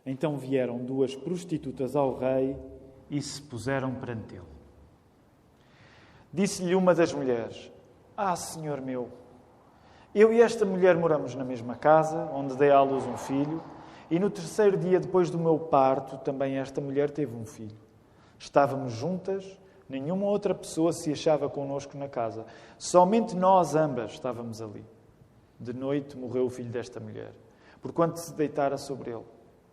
Então vieram 2 prostitutas ao rei e se puseram perante ele. Disse-lhe uma das mulheres: senhor meu, eu e esta mulher moramos na mesma casa, onde dei à luz um filho, e no 3º dia depois do meu parto, também esta mulher teve um filho. Estávamos juntas, nenhuma outra pessoa se achava connosco na casa. Somente nós ambas estávamos ali. De noite morreu o filho desta mulher, porquanto se deitara sobre ele.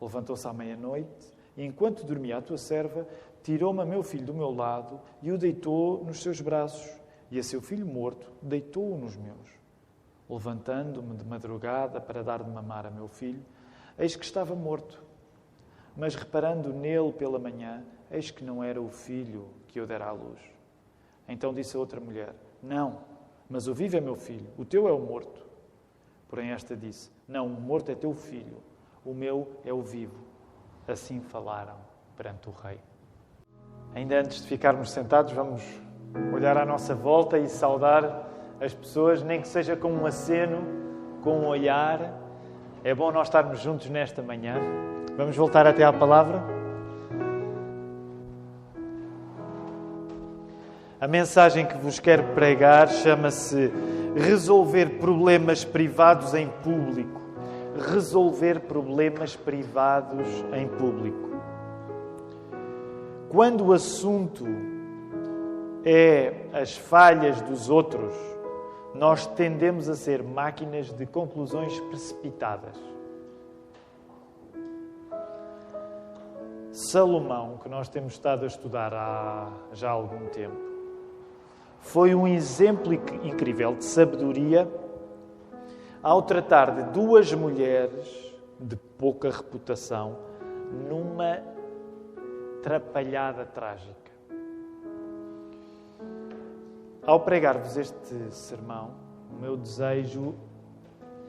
Levantou-se à meia-noite e, enquanto dormia a tua serva, tirou-me a meu filho do meu lado e o deitou nos seus braços. E a seu filho morto deitou-o nos meus. Levantando-me de madrugada para dar de mamar a meu filho, eis que estava morto. Mas reparando nele pela manhã, eis que não era o filho que eu dera à luz. Então disse a outra mulher: não, mas o vivo é meu filho, o teu é o morto. Porém esta disse: não, o morto é teu filho, o meu é o vivo. Assim falaram perante o rei. Ainda antes de ficarmos sentados, vamos olhar à nossa volta e saudar as pessoas, nem que seja com um aceno, com um olhar. É bom nós estarmos juntos nesta manhã. Vamos voltar até à palavra. A mensagem que vos quero pregar chama-se Resolver problemas privados em público. Resolver problemas privados em público. Quando o assunto é as falhas dos outros, nós tendemos a ser máquinas de conclusões precipitadas. Salomão, que nós temos estado a estudar há já algum tempo, foi um exemplo incrível de sabedoria ao tratar de 2 mulheres de pouca reputação numa trapalhada trágica. Ao pregar-vos este sermão, o meu desejo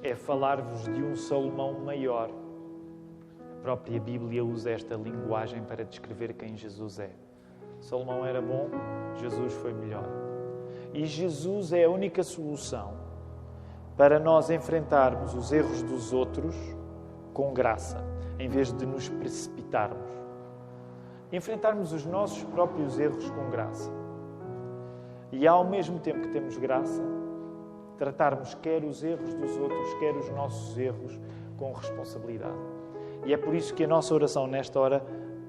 é falar-vos de um Salomão maior. A própria Bíblia usa esta linguagem para descrever quem Jesus é. Salomão era bom, Jesus foi melhor. E Jesus é a única solução para nós enfrentarmos os erros dos outros com graça, em vez de nos precipitarmos. Enfrentarmos os nossos próprios erros com graça. E ao mesmo tempo que temos graça, tratarmos quer os erros dos outros, quer os nossos erros com responsabilidade. E é por isso que a nossa oração nesta hora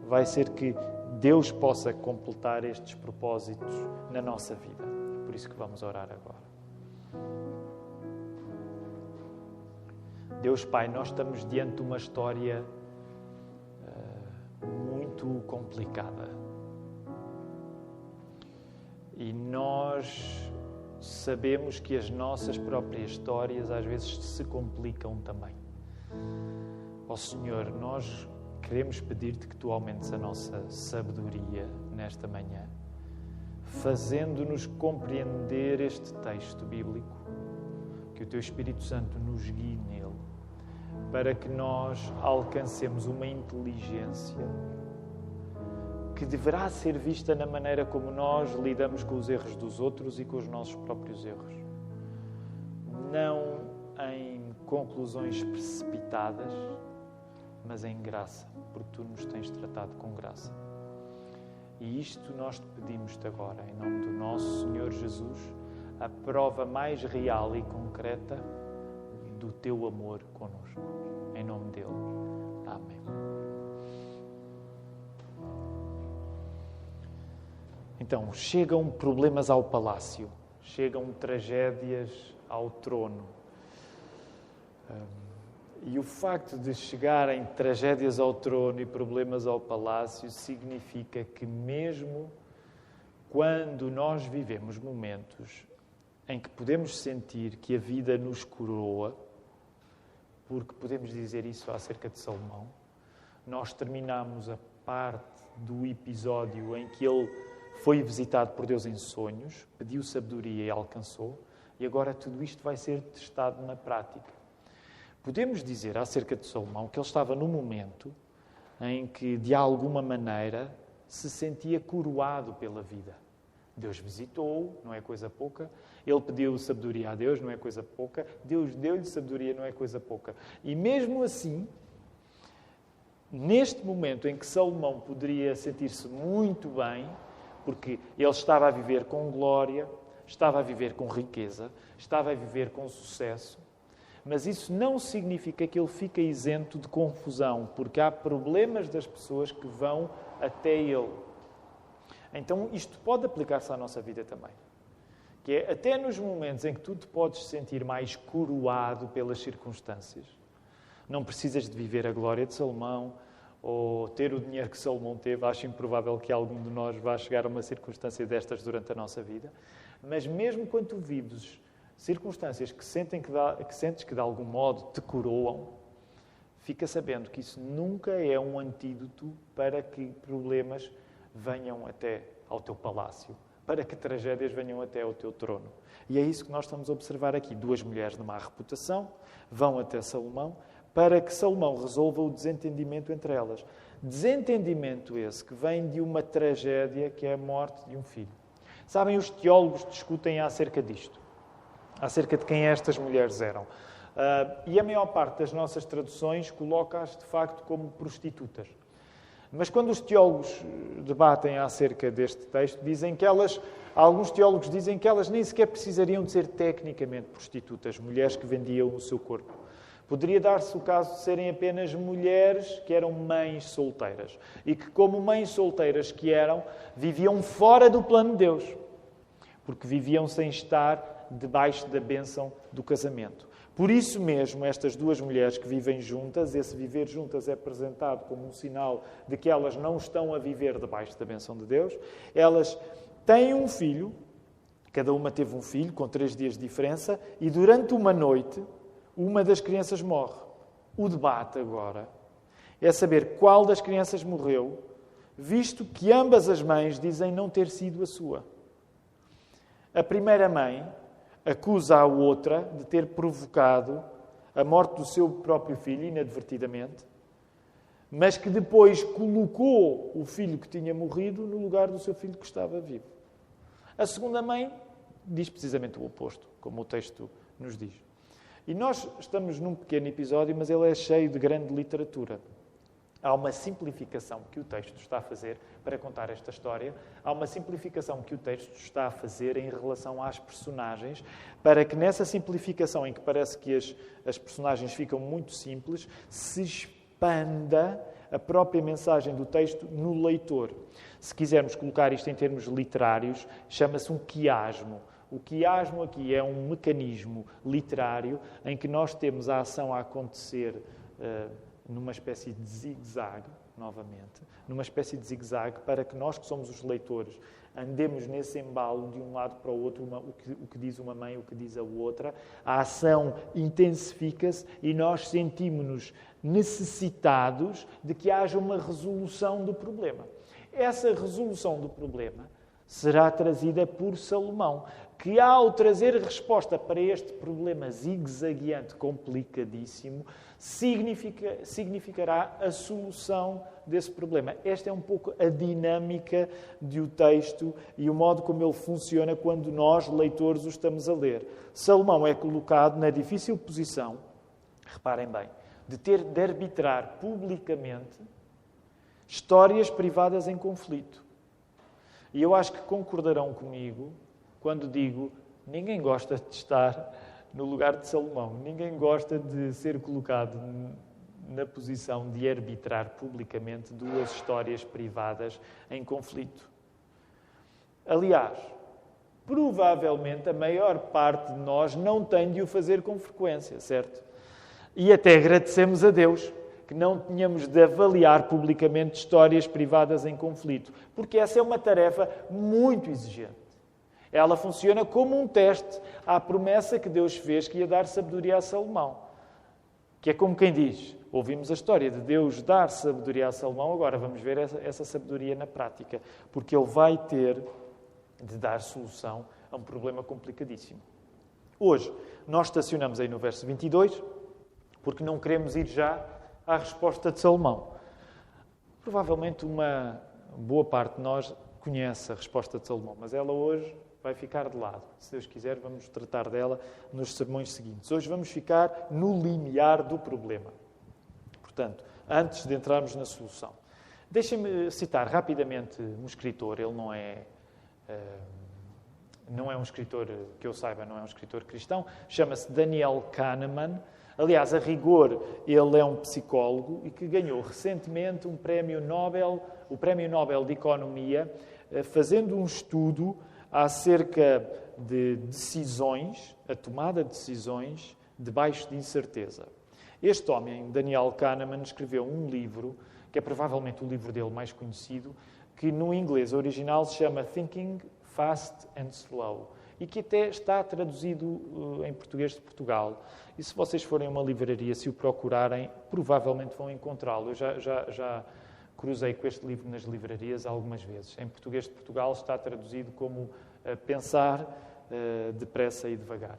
vai ser que Deus possa completar estes propósitos na nossa vida. É por isso que vamos orar agora. Deus Pai, nós estamos diante de uma história muito complicada. E nós sabemos que as nossas próprias histórias às vezes se complicam também. Ó Senhor, nós queremos pedir-te que tu aumentes a nossa sabedoria nesta manhã, fazendo-nos compreender este texto bíblico, que o teu Espírito Santo nos guie nele, para que nós alcancemos uma inteligência que deverá ser vista na maneira como nós lidamos com os erros dos outros e com os nossos próprios erros. Não em conclusões precipitadas, mas em graça, porque tu nos tens tratado com graça. E isto nós te pedimos-te agora, em nome do nosso Senhor Jesus, a prova mais real e concreta do teu amor connosco. Em nome dele. Amém. Então, chegam problemas ao palácio, chegam tragédias ao trono. E o facto de chegarem tragédias ao trono e problemas ao palácio significa que mesmo quando nós vivemos momentos em que podemos sentir que a vida nos coroa, porque podemos dizer isso acerca de Salomão, nós terminamos a parte do episódio em que ele foi visitado por Deus em sonhos, pediu sabedoria e alcançou, e agora tudo isto vai ser testado na prática. Podemos dizer acerca de Salomão que ele estava num momento em que, de alguma maneira, se sentia coroado pela vida. Deus visitou-o, não é coisa pouca. Ele pediu sabedoria a Deus, não é coisa pouca. Deus deu-lhe sabedoria, não é coisa pouca. E mesmo assim, neste momento em que Salomão poderia sentir-se muito bem, porque ele estava a viver com glória, estava a viver com riqueza, estava a viver com sucesso, mas isso não significa que ele fique isento de confusão, porque há problemas das pessoas que vão até ele. Então isto pode aplicar-se à nossa vida também. Que é até nos momentos em que tu te podes sentir mais coroado pelas circunstâncias. Não precisas de viver a glória de Salomão ou ter o dinheiro que Salomão teve. Acho improvável que algum de nós vá chegar a uma circunstância destas durante a nossa vida. Mas mesmo quando tu vives circunstâncias que sentes que de algum modo te coroam, fica sabendo que isso nunca é um antídoto para que problemas venham até ao teu palácio, para que tragédias venham até ao teu trono. E é isso que nós estamos a observar aqui. 2 mulheres de má reputação vão até Salomão para que Salomão resolva o desentendimento entre elas. Desentendimento esse que vem de uma tragédia que é a morte de um filho. Sabem, os teólogos discutem acerca disto, acerca de quem estas mulheres eram. E a maior parte das nossas traduções coloca-as, de facto, como prostitutas. Mas quando os teólogos debatem acerca deste texto, dizem que alguns teólogos dizem que elas nem sequer precisariam de ser tecnicamente prostitutas, mulheres que vendiam o seu corpo. Poderia dar-se o caso de serem apenas mulheres que eram mães solteiras e que, como mães solteiras que eram, viviam fora do plano de Deus, porque viviam sem estar debaixo da bênção do casamento. Por isso mesmo, estas 2 mulheres que vivem juntas, esse viver juntas é apresentado como um sinal de que elas não estão a viver debaixo da bênção de Deus. Elas têm um filho, cada uma teve um filho, com 3 dias de diferença, e durante uma noite, uma das crianças morre. O debate agora é saber qual das crianças morreu, visto que ambas as mães dizem não ter sido a sua. A primeira mãe acusa a outra de ter provocado a morte do seu próprio filho, inadvertidamente, mas que depois colocou o filho que tinha morrido no lugar do seu filho que estava vivo. A segunda mãe diz precisamente o oposto, como o texto nos diz. E nós estamos num pequeno episódio, mas ele é cheio de grande literatura. Há uma simplificação que o texto está a fazer para contar esta história. Há uma simplificação que o texto está a fazer em relação às personagens, para que nessa simplificação, em que parece que as personagens ficam muito simples, se expanda a própria mensagem do texto no leitor. Se quisermos colocar isto em termos literários, chama-se um quiasmo. O quiasmo aqui é um mecanismo literário em que nós temos a ação a acontecer numa espécie de zigue-zague, novamente, numa espécie de zigue-zague para que nós, que somos os leitores, andemos nesse embalo de um lado para o outro, o que diz uma mãe, o que diz a outra. A ação intensifica-se e nós sentimos-nos necessitados de que haja uma resolução do problema. Essa resolução do problema será trazida por Salomão, que ao trazer resposta para este problema zigue-zagueante, complicadíssimo, significará a solução desse problema. Esta é um pouco a dinâmica do texto e o modo como ele funciona quando nós, leitores, o estamos a ler. Salomão é colocado na difícil posição, reparem bem, de ter de arbitrar publicamente histórias privadas em conflito. E eu acho que concordarão comigo quando digo ninguém gosta de estar no lugar de Salomão. Ninguém gosta de ser colocado na posição de arbitrar publicamente 2 histórias privadas em conflito. Aliás, provavelmente a maior parte de nós não tem de o fazer com frequência, certo? E até agradecemos a Deus que não tenhamos de avaliar publicamente histórias privadas em conflito, porque essa é uma tarefa muito exigente. Ela funciona como um teste à promessa que Deus fez que ia dar sabedoria a Salomão. Que é como quem diz, ouvimos a história de Deus dar sabedoria a Salomão, agora vamos ver essa sabedoria na prática, porque ele vai ter de dar solução a um problema complicadíssimo. Hoje, nós estacionamos aí no verso 22, porque não queremos ir já à resposta de Salomão. Provavelmente uma boa parte de nós conhece a resposta de Salomão, mas ela hoje vai ficar de lado. Se Deus quiser, vamos tratar dela nos sermões seguintes. Hoje vamos ficar no limiar do problema. Portanto, antes de entrarmos na solução. Deixem-me citar rapidamente um escritor, ele não é um escritor, que eu saiba, não é um escritor cristão, chama-se Daniel Kahneman. Aliás, a rigor, ele é um psicólogo e que ganhou recentemente um prémio Nobel, o Prémio Nobel de Economia, fazendo um estudo acerca de decisões, a tomada de decisões debaixo de incerteza. Este homem, Daniel Kahneman, escreveu um livro, que é provavelmente o livro dele mais conhecido, que no inglês original se chama Thinking Fast and Slow, e que até está traduzido em português de Portugal. E se vocês forem a uma livraria, se o procurarem, provavelmente vão encontrá-lo. Eu já cruzei com este livro nas livrarias algumas vezes. Em português de Portugal está traduzido como pensar depressa e devagar.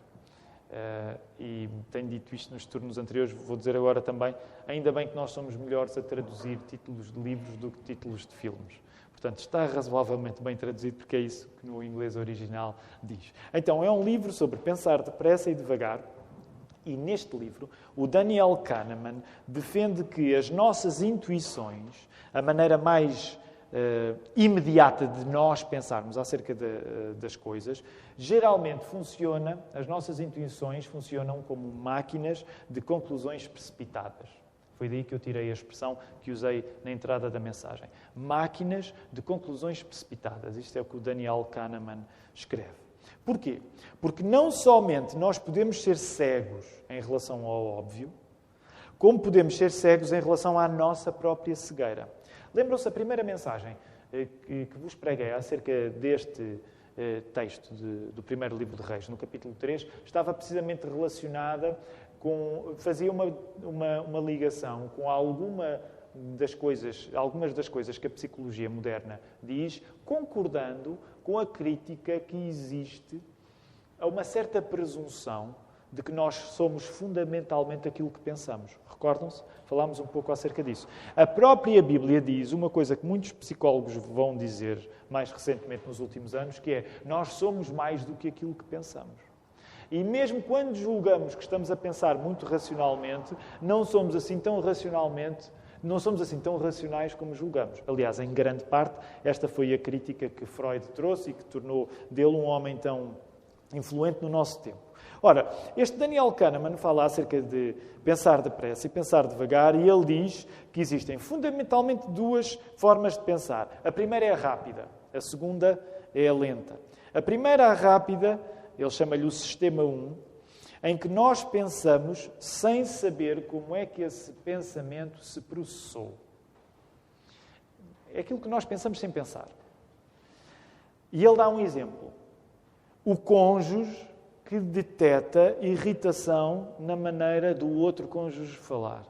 E tenho dito isto nos turnos anteriores, vou dizer agora também, ainda bem que nós somos melhores a traduzir títulos de livros do que títulos de filmes. Portanto, está razoavelmente bem traduzido, porque é isso que no inglês original diz. Então, é um livro sobre pensar depressa e devagar, e neste livro, o Daniel Kahneman defende que as nossas intuições, a maneira mais imediata de nós pensarmos acerca das coisas, geralmente as nossas intuições funcionam como máquinas de conclusões precipitadas. Foi daí que eu tirei a expressão que usei na entrada da mensagem. Máquinas de conclusões precipitadas. Isto é o que o Daniel Kahneman escreve. Porquê? Porque não somente nós podemos ser cegos em relação ao óbvio, como podemos ser cegos em relação à nossa própria cegueira. Lembram-se a primeira mensagem que vos preguei acerca deste texto do primeiro livro de Reis, no capítulo 3, estava precisamente relacionada fazia uma ligação com algumas das coisas que a psicologia moderna diz, concordando com a crítica que existe a uma certa presunção de que nós somos fundamentalmente aquilo que pensamos. Recordam-se? Falámos um pouco acerca disso. A própria Bíblia diz uma coisa que muitos psicólogos vão dizer mais recentemente nos últimos anos, que é: nós somos mais do que aquilo que pensamos. E mesmo quando julgamos que estamos a pensar muito racionalmente, não somos assim tão racionais como julgamos. Aliás, em grande parte, esta foi a crítica que Freud trouxe e que tornou dele um homem tão influente no nosso tempo. Ora, este Daniel Kahneman fala acerca de pensar depressa e pensar devagar, e ele diz que existem fundamentalmente duas formas de pensar. A primeira é a rápida, a segunda é a lenta. A primeira, a rápida, ele chama-lhe o Sistema 1, em que nós pensamos sem saber como é que esse pensamento se processou. É aquilo que nós pensamos sem pensar. E ele dá um exemplo. O cônjuge que detecta irritação na maneira do outro cônjuge falar.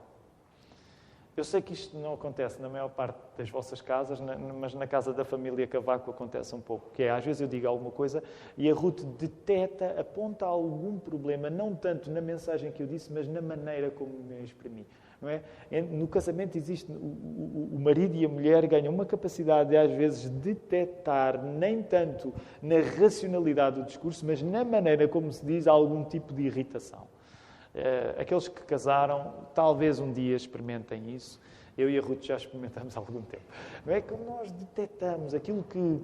Eu sei que isto não acontece na maior parte das vossas casas, mas na casa da família Cavaco acontece um pouco. Que é, às vezes eu digo alguma coisa e a Ruth detecta, aponta algum problema, não tanto na mensagem que eu disse, mas na maneira como me exprimi. Não é? No casamento existe, o marido e a mulher ganham uma capacidade de, às vezes, detectar, nem tanto na racionalidade do discurso, mas na maneira como se diz algum tipo de irritação. Aqueles que casaram, talvez um dia experimentem isso. Eu e a Ruth já experimentamos há algum tempo. Não é que nós detectamos aquilo que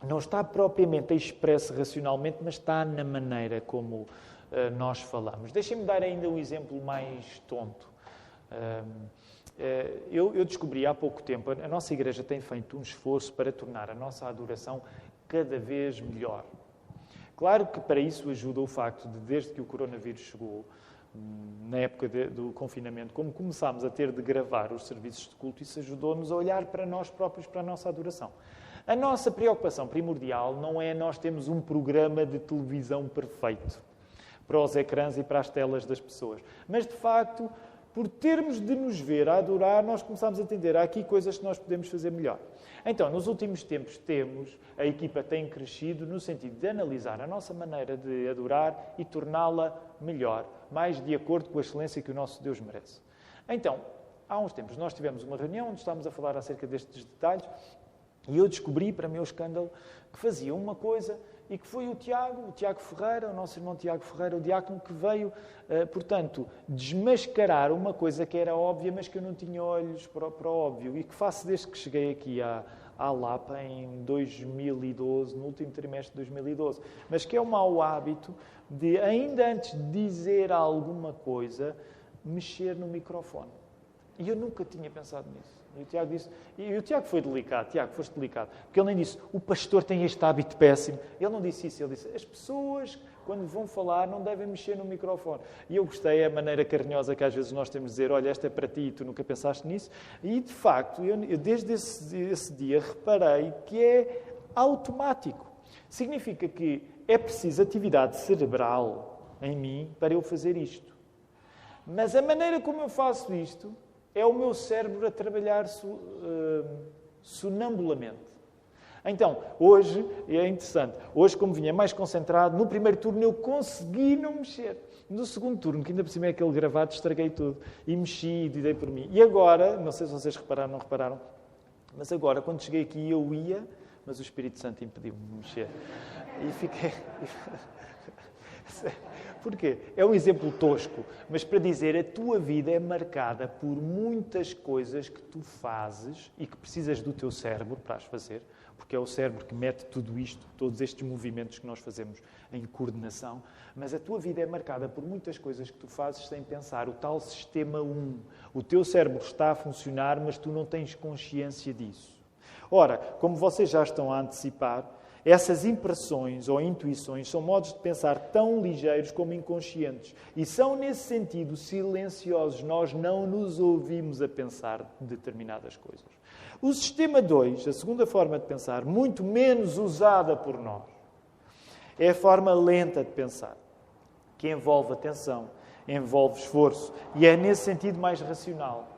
não está propriamente expresso racionalmente, mas está na maneira como nós falamos. Deixem-me dar ainda um exemplo mais tonto. Eu descobri há pouco tempo, a nossa igreja tem feito um esforço para tornar a nossa adoração cada vez melhor. Claro que para isso ajuda o facto de, desde que o coronavírus chegou, na época do confinamento, como começámos a ter de gravar os serviços de culto, isso ajudou-nos a olhar para nós próprios, para a nossa adoração. A nossa preocupação primordial não é nós termos um programa de televisão perfeito para os ecrãs e para as telas das pessoas. Mas, de facto, por termos de nos ver a adorar, nós começámos a entender há aqui coisas que nós podemos fazer melhor. Então, nos últimos tempos a equipa tem crescido no sentido de analisar a nossa maneira de adorar e torná-la melhor, mais de acordo com a excelência que o nosso Deus merece. Então, há uns tempos nós tivemos uma reunião onde estávamos a falar acerca destes detalhes e eu descobri, para meu escândalo, que fazia uma coisa e que foi o Tiago Ferreira, o nosso irmão Tiago Ferreira, o diácono, que veio, portanto, desmascarar uma coisa que era óbvia, mas que eu não tinha olhos para o óbvio, e que faço desde que cheguei aqui à Lapa em 2012, no último trimestre de 2012, mas que é o mau hábito de, ainda antes de dizer alguma coisa, mexer no microfone. E eu nunca tinha pensado nisso. E o Tiago disse, e o Tiago foi delicado, Tiago, foste delicado, porque ele nem disse, o pastor tem este hábito péssimo. Ele não disse isso, ele disse, as pessoas, quando vão falar, não devem mexer no microfone. E eu gostei, a maneira carinhosa que às vezes nós temos de dizer, olha, esta é para ti e tu nunca pensaste nisso. E, de facto, eu desde esse dia reparei que é automático. Significa que é preciso atividade cerebral em mim para eu fazer isto. Mas a maneira como eu faço isto é o meu cérebro a trabalhar sonambulamente. Então, hoje, é interessante, hoje como vinha mais concentrado, no primeiro turno eu consegui não mexer. No segundo turno, que ainda por cima é aquele gravado, estraguei tudo. E mexi e dei por mim. E agora, não sei se vocês repararam ou não repararam, mas agora, quando cheguei aqui, eu ia, mas o Espírito Santo impediu-me de mexer. E fiquei... Porquê? É um exemplo tosco, mas para dizer, a tua vida é marcada por muitas coisas que tu fazes e que precisas do teu cérebro para as fazer, porque é o cérebro que mete tudo isto, todos estes movimentos que nós fazemos em coordenação, mas a tua vida é marcada por muitas coisas que tu fazes sem pensar, o tal sistema 1. O teu cérebro está a funcionar, mas tu não tens consciência disso. Ora, como vocês já estão a antecipar, essas impressões ou intuições são modos de pensar tão ligeiros como inconscientes. E são, nesse sentido, silenciosos. Nós não nos ouvimos a pensar determinadas coisas. O sistema 2, a segunda forma de pensar, muito menos usada por nós, é a forma lenta de pensar, que envolve atenção, envolve esforço e é, nesse sentido, mais racional.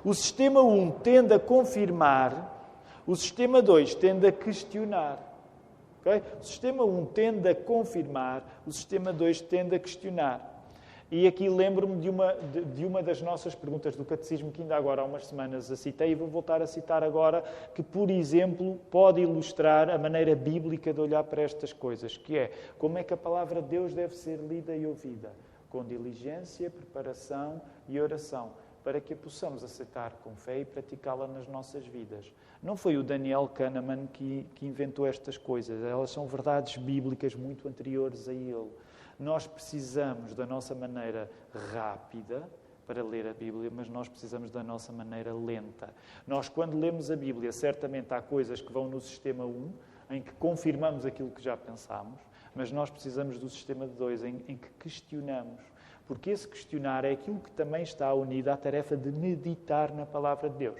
O sistema 1 tende a confirmar, o sistema 2 tende a questionar. Okay? O sistema 1 tende a confirmar, o sistema 2 tende a questionar. E aqui lembro-me de uma das nossas perguntas do Catecismo, que ainda agora há umas semanas a citei, e vou voltar a citar agora, que, por exemplo, pode ilustrar a maneira bíblica de olhar para estas coisas, que é, como é que a palavra de Deus deve ser lida e ouvida? Com diligência, preparação e oração, para que a possamos aceitar com fé e praticá-la nas nossas vidas. Não foi o Daniel Kahneman que inventou estas coisas. Elas são verdades bíblicas muito anteriores a ele. Nós precisamos da nossa maneira rápida para ler a Bíblia, mas nós precisamos da nossa maneira lenta. Nós, quando lemos a Bíblia, certamente há coisas que vão no sistema 1, em que confirmamos aquilo que já pensámos, mas nós precisamos do sistema 2, em que questionamos. Porque esse questionar é aquilo que também está unido à tarefa de meditar na Palavra de Deus.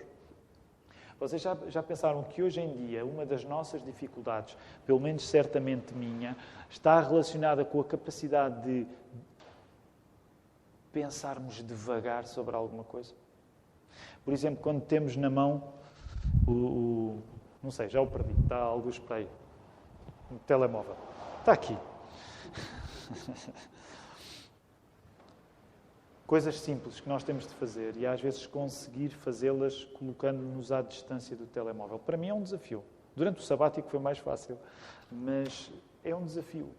Vocês já pensaram que hoje em dia uma das nossas dificuldades, pelo menos certamente minha, está relacionada com a capacidade de pensarmos devagar sobre alguma coisa? Por exemplo, quando temos na mão não sei, já o perdi, está alguns para aí, no telemóvel. Está aqui. Coisas simples que nós temos de fazer e às vezes conseguir fazê-las colocando-nos à distância do telemóvel. Para mim é um desafio. Durante o sabático foi mais fácil, mas é um desafio.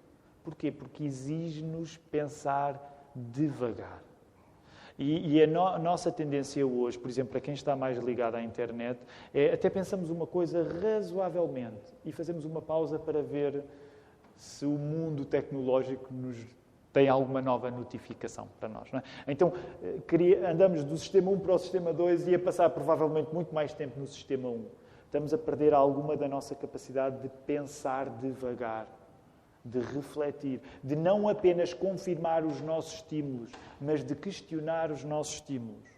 Porquê? Porque exige-nos pensar devagar. E a nossa tendência hoje, por exemplo, para quem está mais ligado à internet, é até pensamos uma coisa razoavelmente e fazemos uma pausa para ver se o mundo tecnológico nos tem alguma nova notificação para nós. Não é? Então, andamos do sistema 1 para o sistema 2 e a passar provavelmente muito mais tempo no sistema 1. Estamos a perder alguma da nossa capacidade de pensar devagar, de refletir, de não apenas confirmar os nossos estímulos, mas de questionar os nossos estímulos.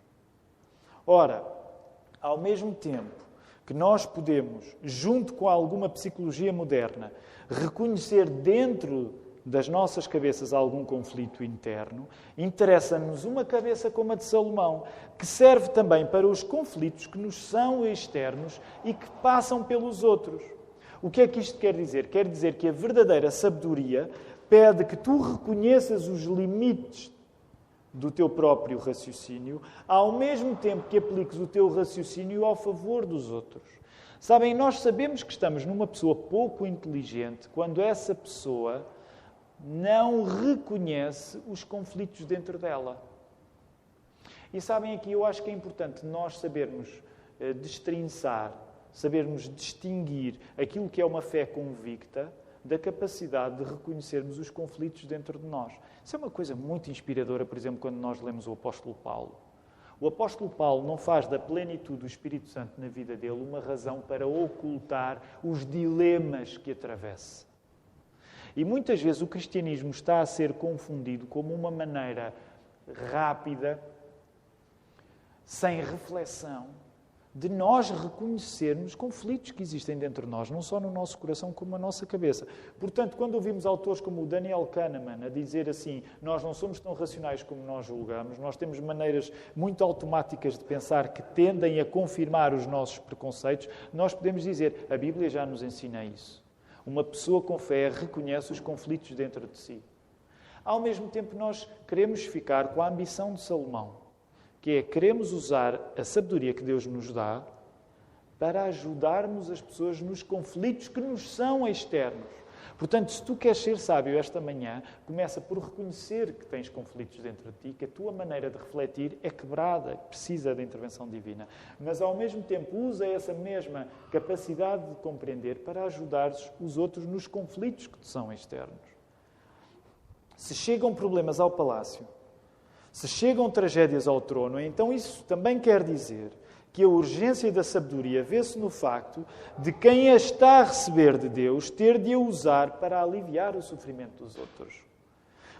Ora, ao mesmo tempo que nós podemos, junto com alguma psicologia moderna, reconhecer dentro das nossas cabeças algum conflito interno, interessa-nos uma cabeça como a de Salomão, que serve também para os conflitos que nos são externos e que passam pelos outros. O que é que isto quer dizer? Quer dizer que a verdadeira sabedoria pede que tu reconheças os limites do teu próprio raciocínio, ao mesmo tempo que apliques o teu raciocínio ao favor dos outros. Sabem, nós sabemos que estamos numa pessoa pouco inteligente quando essa pessoa não reconhece os conflitos dentro dela. E sabem, aqui eu acho que é importante nós sabermos destrinçar, sabermos distinguir aquilo que é uma fé convicta da capacidade de reconhecermos os conflitos dentro de nós. Isso é uma coisa muito inspiradora, por exemplo, quando nós lemos o apóstolo Paulo. O apóstolo Paulo não faz da plenitude do Espírito Santo na vida dele uma razão para ocultar os dilemas que atravessa. E muitas vezes o cristianismo está a ser confundido como uma maneira rápida, sem reflexão, de nós reconhecermos conflitos que existem dentro de nós, não só no nosso coração, como na nossa cabeça. Portanto, quando ouvimos autores como o Daniel Kahneman a dizer assim, nós não somos tão racionais como nós julgamos, nós temos maneiras muito automáticas de pensar que tendem a confirmar os nossos preconceitos, nós podemos dizer, a Bíblia já nos ensina isso. Uma pessoa com fé reconhece os conflitos dentro de si. Ao mesmo tempo, nós queremos ficar com a ambição de Salomão, que é, queremos usar a sabedoria que Deus nos dá para ajudarmos as pessoas nos conflitos que nos são externos. Portanto, se tu queres ser sábio esta manhã, começa por reconhecer que tens conflitos dentro de ti, que a tua maneira de refletir é quebrada, precisa da intervenção divina. Mas, ao mesmo tempo, usa essa mesma capacidade de compreender para ajudar os outros nos conflitos que te são externos. Se chegam problemas ao palácio, se chegam tragédias ao trono, então isso também quer dizer que a urgência da sabedoria vê-se no facto de quem a está a receber de Deus ter de a usar para aliviar o sofrimento dos outros.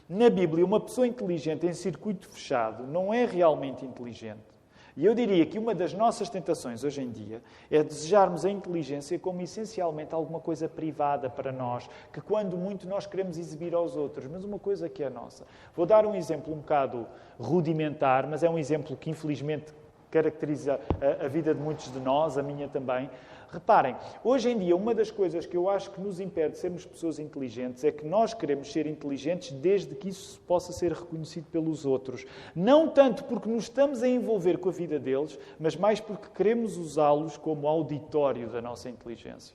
Na Bíblia, uma pessoa inteligente em circuito fechado não é realmente inteligente. E eu diria que uma das nossas tentações hoje em dia é desejarmos a inteligência como essencialmente alguma coisa privada para nós, que quando muito nós queremos exibir aos outros, mas uma coisa que é nossa. Vou dar um exemplo um bocado rudimentar, mas é um exemplo que infelizmente caracteriza a vida de muitos de nós, a minha também. Reparem, hoje em dia, uma das coisas que eu acho que nos impede de sermos pessoas inteligentes é que nós queremos ser inteligentes desde que isso possa ser reconhecido pelos outros. Não tanto porque nos estamos a envolver com a vida deles, mas mais porque queremos usá-los como auditório da nossa inteligência.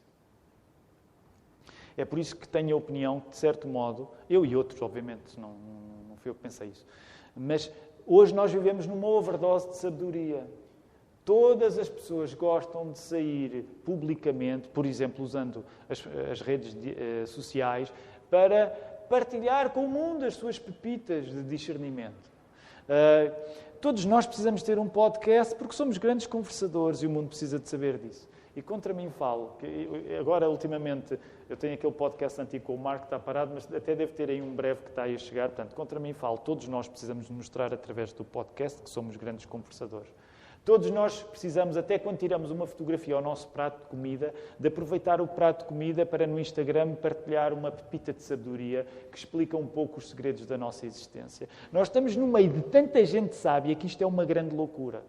É por isso que tenho a opinião que, de certo modo, eu e outros, obviamente, não fui eu que pensei isso, mas hoje nós vivemos numa overdose de sabedoria. Todas as pessoas gostam de sair publicamente, por exemplo, usando as redes sociais, para partilhar com o mundo as suas pepitas de discernimento. Todos nós precisamos ter um podcast porque somos grandes conversadores e o mundo precisa de saber disso. E contra mim falo, que agora ultimamente eu tenho aquele podcast antigo com o Marco que está parado, mas até deve ter aí um breve que está aí a chegar. Portanto, contra mim falo, todos nós precisamos mostrar através do podcast que somos grandes conversadores. Todos nós precisamos, até quando tiramos uma fotografia ao nosso prato de comida, de aproveitar o prato de comida para no Instagram partilhar uma pepita de sabedoria que explica um pouco os segredos da nossa existência. Nós estamos no meio de tanta gente sábia que isto é uma grande loucura.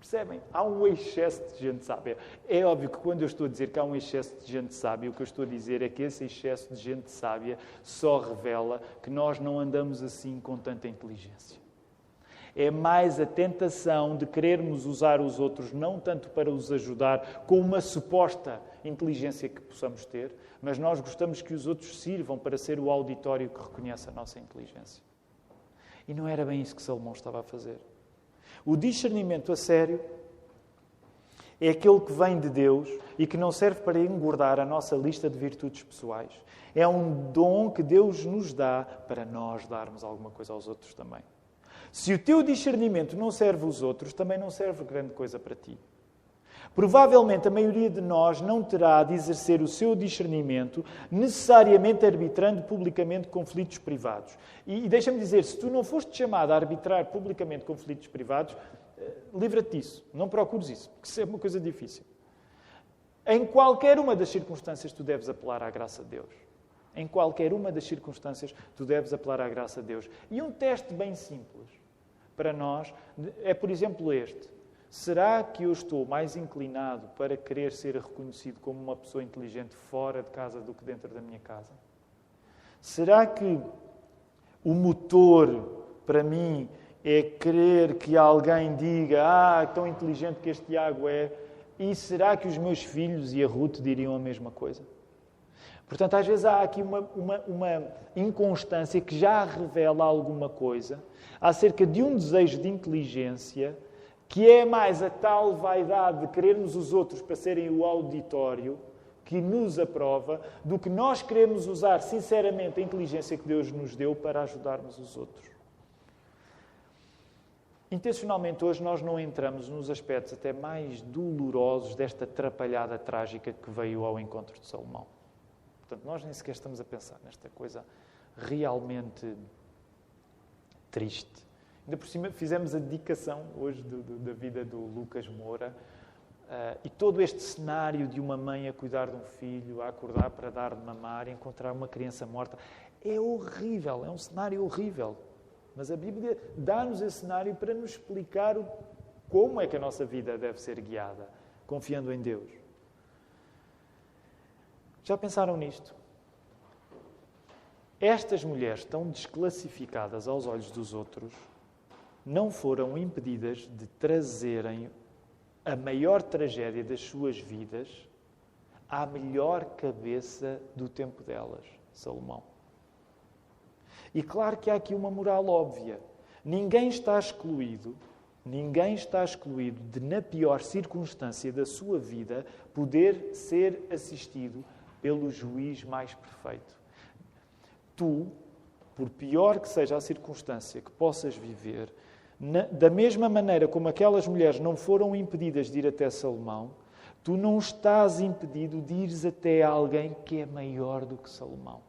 Percebem? Há um excesso de gente sábia. É óbvio que quando eu estou a dizer que há um excesso de gente sábia, o que eu estou a dizer é que esse excesso de gente sábia só revela que nós não andamos assim com tanta inteligência. É mais a tentação de querermos usar os outros, não tanto para os ajudar com uma suposta inteligência que possamos ter, mas nós gostamos que os outros sirvam para ser o auditório que reconhece a nossa inteligência. E não era bem isso que Salomão estava a fazer. O discernimento a sério é aquele que vem de Deus e que não serve para engordar a nossa lista de virtudes pessoais. É um dom que Deus nos dá para nós darmos alguma coisa aos outros também. Se o teu discernimento não serve os outros, também não serve grande coisa para ti. Provavelmente a maioria de nós não terá de exercer o seu discernimento necessariamente arbitrando publicamente conflitos privados. E deixa-me dizer, se tu não foste chamado a arbitrar publicamente conflitos privados, livra-te disso. Não procures isso, porque isso é uma coisa difícil. Em qualquer uma das circunstâncias tu deves apelar à graça de Deus. Em qualquer uma das circunstâncias tu deves apelar à graça de Deus. E um teste bem simples para nós é, por exemplo, este. Será que eu estou mais inclinado para querer ser reconhecido como uma pessoa inteligente fora de casa do que dentro da minha casa? Será que O motor, para mim, é querer que alguém diga tão inteligente que este Tiago é. E será que os meus filhos e a Ruth diriam a mesma coisa? Portanto, às vezes há aqui uma inconstância que já revela alguma coisa acerca de um desejo de inteligência que é mais a tal vaidade de querermos os outros para serem o auditório que nos aprova, do que nós queremos usar sinceramente a inteligência que Deus nos deu para ajudarmos os outros. Intencionalmente, hoje nós não entramos nos aspectos até mais dolorosos desta atrapalhada trágica que veio ao encontro de Salomão. Portanto, nós nem sequer estamos a pensar nesta coisa realmente triste. Ainda por cima, fizemos a dedicação hoje da vida do Lucas Moura e todo este cenário de uma mãe a cuidar de um filho, a acordar para dar de mamar, encontrar uma criança morta. É horrível, é um cenário horrível. Mas a Bíblia dá-nos esse cenário para nos explicar como é que a nossa vida deve ser guiada, confiando em Deus. Já pensaram nisto? Estas mulheres tão desclassificadas aos olhos dos outros não foram impedidas de trazerem a maior tragédia das suas vidas à melhor cabeça do tempo delas, Salomão. E claro que há aqui uma moral óbvia. Ninguém está excluído de, na pior circunstância da sua vida, poder ser assistido pelo juiz mais perfeito. Tu, por pior que seja a circunstância que possas viver, da mesma maneira como aquelas mulheres não foram impedidas de ir até Salomão, tu não estás impedido de ires até alguém que é maior do que Salomão.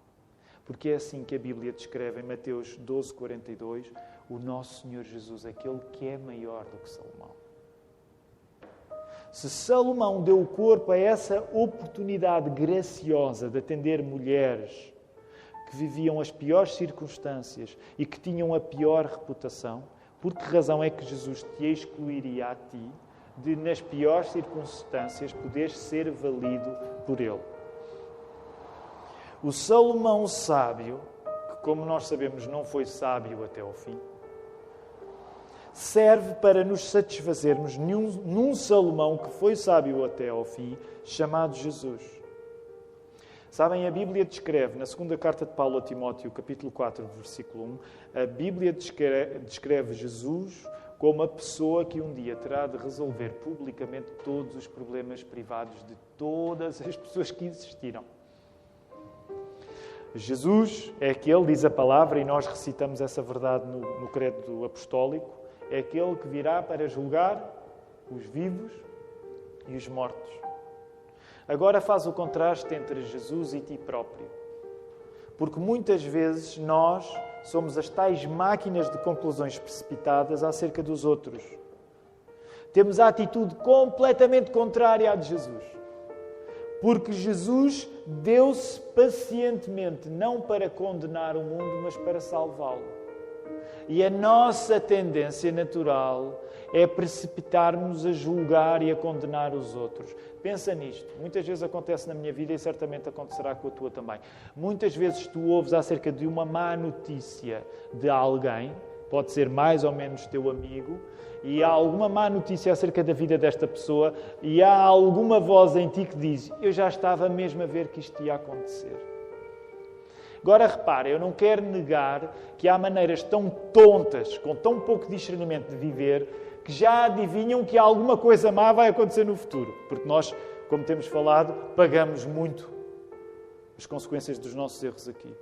Porque é assim que a Bíblia descreve em Mateus 12:42, o nosso Senhor Jesus, aquele que é maior do que Salomão. Se Salomão deu o corpo a essa oportunidade graciosa de atender mulheres que viviam as piores circunstâncias e que tinham a pior reputação, por que razão é que Jesus te excluiria a ti de, nas piores circunstâncias, poderes ser valido por Ele? O Salomão sábio, que como nós sabemos não foi sábio até ao fim, serve para nos satisfazermos num Salomão que foi sábio até ao fim, chamado Jesus. Sabem, a Bíblia descreve, na segunda carta de Paulo a Timóteo, capítulo 4, versículo 1, a Bíblia descreve Jesus como a pessoa que um dia terá de resolver publicamente todos os problemas privados de todas as pessoas que existiram. Jesus é aquele, diz a palavra, e nós recitamos essa verdade no credo apostólico, é aquele que virá para julgar os vivos e os mortos. Agora faz o contraste entre Jesus e ti próprio. Porque muitas vezes nós somos as tais máquinas de conclusões precipitadas acerca dos outros. Temos a atitude completamente contrária à de Jesus. Porque Jesus deu-se pacientemente, não para condenar o mundo, mas para salvá-lo. E a nossa tendência natural é precipitar-nos a julgar e a condenar os outros. Pensa nisto. Muitas vezes acontece na minha vida e certamente acontecerá com a tua também. Muitas vezes tu ouves acerca de uma má notícia de alguém, pode ser mais ou menos teu amigo, e há alguma má notícia acerca da vida desta pessoa e há alguma voz em ti que diz: eu já estava mesmo a ver que isto ia acontecer. Agora repara, eu não quero negar que há maneiras tão tontas, com tão pouco discernimento de viver, que já adivinham que alguma coisa má vai acontecer no futuro. Porque nós, como temos falado, pagamos muito as consequências dos nossos erros aqui.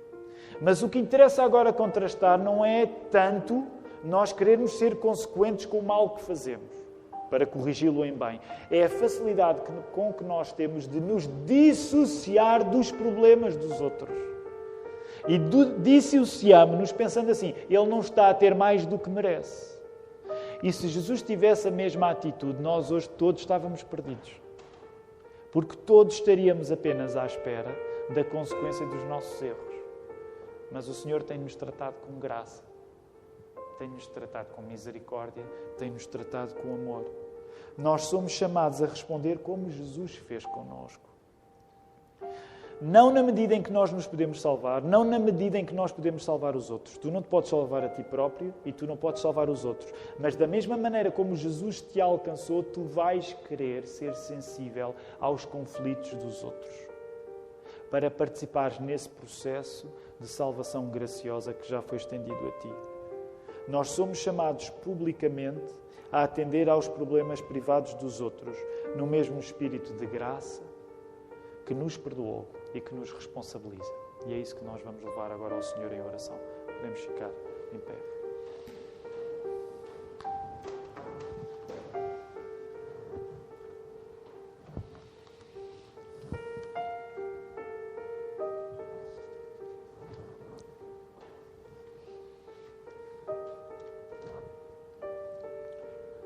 Mas o que interessa agora contrastar não é tanto nós querermos ser consequentes com o mal que fazemos, para corrigi-lo em bem. É a facilidade com que nós temos de nos dissociar dos problemas dos outros. E dissociamos-nos pensando assim: ele não está a ter mais do que merece. E se Jesus tivesse a mesma atitude, nós hoje todos estávamos perdidos. Porque todos estaríamos apenas à espera da consequência dos nossos erros. Mas o Senhor tem-nos tratado com graça, tem-nos tratado com misericórdia, tem-nos tratado com amor. Nós somos chamados a responder como Jesus fez connosco. Não na medida em que nós nos podemos salvar, não na medida em que nós podemos salvar os outros. Tu não te podes salvar a ti próprio e tu não podes salvar os outros. Mas da mesma maneira como Jesus te alcançou, tu vais querer ser sensível aos conflitos dos outros, para participares nesse processo de salvação graciosa que já foi estendido a ti. Nós somos chamados publicamente a atender aos problemas privados dos outros, no mesmo espírito de graça que nos perdoou e que nos responsabiliza. E é isso que nós vamos levar agora ao Senhor em oração. Podemos ficar em pé.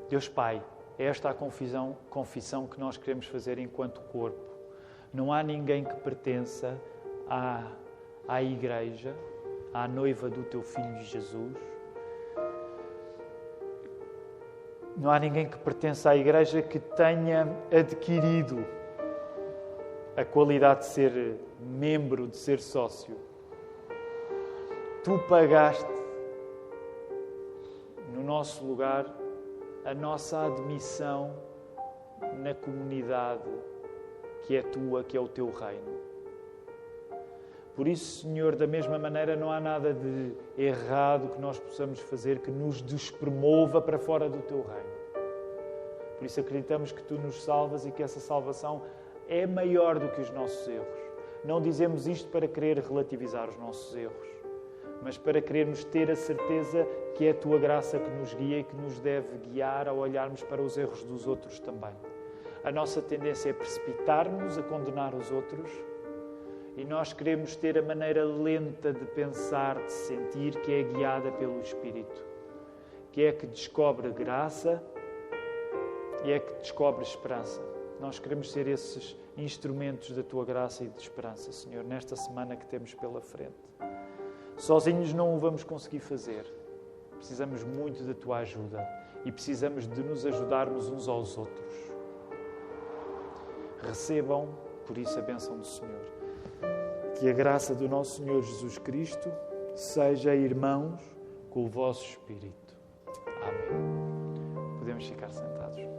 Deus Pai, é esta a confissão que nós queremos fazer enquanto corpo. Não há ninguém que pertença à Igreja, à noiva do Teu Filho Jesus. Não há ninguém que pertença à Igreja que tenha adquirido a qualidade de ser membro, de ser sócio. Tu pagaste no nosso lugar a nossa admissão na comunidade que é tua, que é o teu reino. Por isso, Senhor, da mesma maneira, não há nada de errado que nós possamos fazer que nos despromova para fora do teu reino. Por isso acreditamos que tu nos salvas e que essa salvação é maior do que os nossos erros. Não dizemos isto para querer relativizar os nossos erros, mas para querermos ter a certeza que é a tua graça que nos guia e que nos deve guiar ao olharmos para os erros dos outros também. A nossa tendência é precipitar-nos a condenar os outros e nós queremos ter a maneira lenta de pensar, de sentir, que é guiada pelo Espírito, que é que descobre graça e é que descobre esperança. Nós queremos ser esses instrumentos da tua graça e de esperança, Senhor, nesta semana que temos pela frente. Sozinhos não o vamos conseguir fazer. Precisamos muito da tua ajuda e precisamos de nos ajudarmos uns aos outros. Recebam, por isso, a bênção do Senhor. Que a graça do nosso Senhor Jesus Cristo seja, irmãos, com o vosso Espírito. Amém. Podemos ficar sentados.